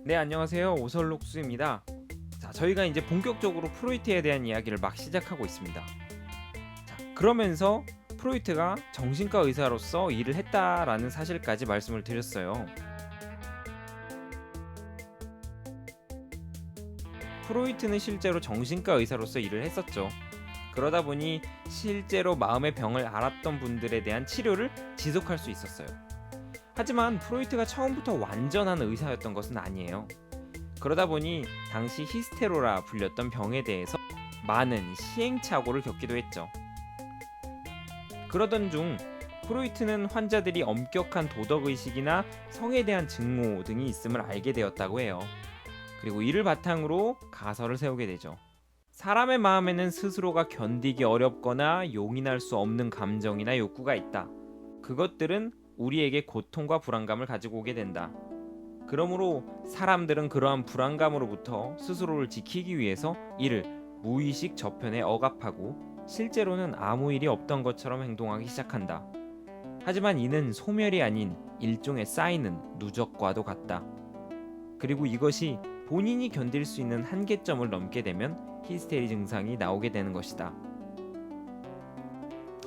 네, 안녕하세요. 오설록수입니다. 자, 저희가 이제 본격적으로 프로이트에 대한 이야기를 막 시작하고 있습니다. 자, 그러면서 프로이트가 정신과 의사로서 일을 했다라는 사실까지 말씀을 드렸어요. 프로이트는 실제로 정신과 의사로서 일을 했었죠. 그러다 보니 실제로 마음의 병을 앓았던 분들에 대한 치료를 지속할 수 있었어요. 하지만 프로이트가 처음부터 완전한 의사였던 것은 아니에요. 그러다 보니 당시 히스테로라 불렸던 병에 대해서 많은 시행착오를 겪기도 했죠. 그러던 중 프로이트는 환자들이 엄격한 도덕의식이나 성에 대한 증오 등이 있음을 알게 되었다고 해요. 그리고 이를 바탕으로 가설을 세우게 되죠. 사람의 마음에는 스스로가 견디기 어렵거나 용인할 수 없는 감정이나 욕구가 있다. 그것들은 우리에게 고통과 불안감을 가지고 오게 된다. 그러므로 사람들은 그러한 불안감으로부터 스스로를 지키기 위해서 이를 무의식 저편에 억압하고 실제로는 아무 일이 없던 것처럼 행동하기 시작한다. 하지만 이는 소멸이 아닌 일종의 쌓이는 누적과도 같다. 그리고 이것이 본인이 견딜 수 있는 한계점을 넘게 되면 히스테리 증상이 나오게 되는 것이다.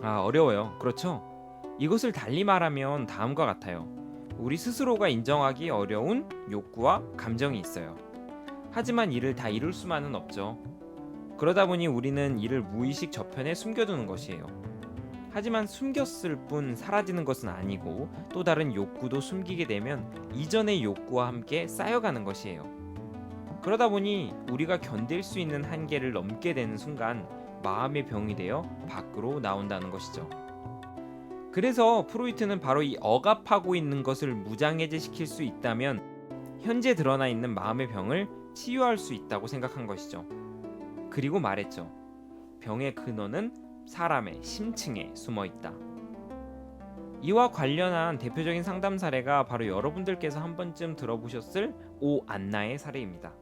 어려워요. 그렇죠? 이것을 달리 말하면 다음과 같아요. 우리 스스로가 인정하기 어려운 욕구와 감정이 있어요. 하지만 이를 다 이룰 수만은 없죠. 그러다 보니 우리는 이를 무의식 저편에 숨겨두는 것이에요. 하지만 숨겼을 뿐 사라지는 것은 아니고 또 다른 욕구도 숨기게 되면 이전의 욕구와 함께 쌓여가는 것이에요. 그러다 보니 우리가 견딜 수 있는 한계를 넘게 되는 순간 마음의 병이 되어 밖으로 나온다는 것이죠. 그래서 프로이트는 바로 이 억압하고 있는 것을 무장해제시킬 수 있다면 현재 드러나 있는 마음의 병을 치유할 수 있다고 생각한 것이죠. 그리고 말했죠. 병의 근원은 사람의 심층에 숨어 있다. 이와 관련한 대표적인 상담 사례가 바로 여러분들께서 한 번쯤 들어보셨을 오 안나의 사례입니다.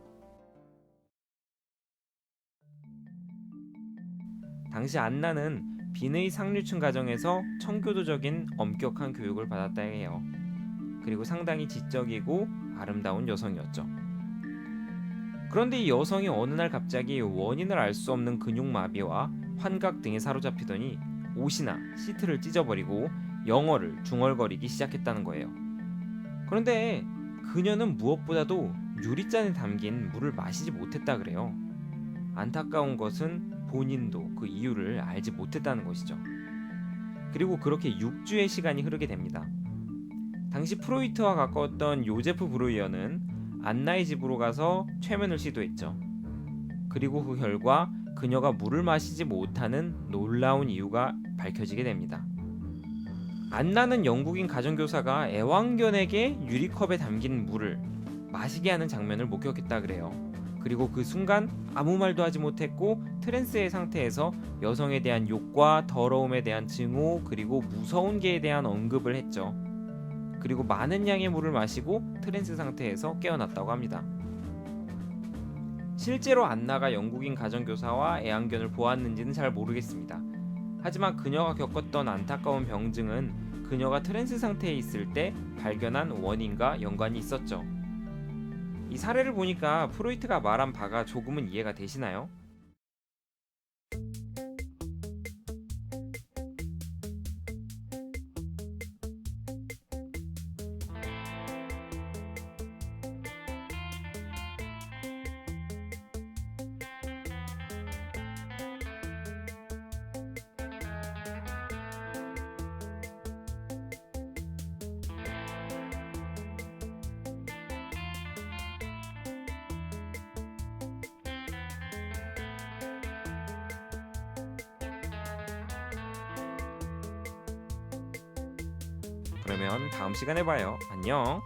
당시 안나는 빈의 상류층 가정에서 청교도적인 엄격한 교육을 받았다 해요. 그리고 상당히 지적이고 아름다운 여성이었죠. 그런데 이 여성이 어느 날 갑자기 원인을 알 수 없는 근육마비와 환각 등에 사로잡히더니 옷이나 시트를 찢어버리고 영어를 중얼거리기 시작했다는 거예요. 그런데 그녀는 무엇보다도 유리잔에 담긴 물을 마시지 못했다 그래요. 안타까운 것은 본인도 그 이유를 알지 못했다는 것이죠. 그리고 그렇게 6주의 시간이 흐르게 됩니다. 당시 프로이트와 가까웠던 요제프 브루이어는 안나의 집으로 가서 최면을 시도했죠. 그리고 그 결과 그녀가 물을 마시지 못하는 놀라운 이유가 밝혀지게 됩니다. 안나는 영국인 가정교사가 애완견에게 유리컵에 담긴 물을 마시게 하는 장면을 목격했다 그래요. 그리고 그 순간 아무 말도 하지 못했고 트랜스의 상태에서 여성에 대한 욕과 더러움에 대한 증오 그리고 무서운 개에 대한 언급을 했죠. 그리고 많은 양의 물을 마시고 트랜스 상태에서 깨어났다고 합니다. 실제로 안나가 영국인 가정교사와 애완견을 보았는지는 잘 모르겠습니다. 하지만 그녀가 겪었던 안타까운 병증은 그녀가 트랜스 상태에 있을 때 발견한 원인과 연관이 있었죠. 이 사례를 보니까 프로이트가 말한 바가 조금은 이해가 되시나요? 그러면 다음 시간에 봐요. 안녕.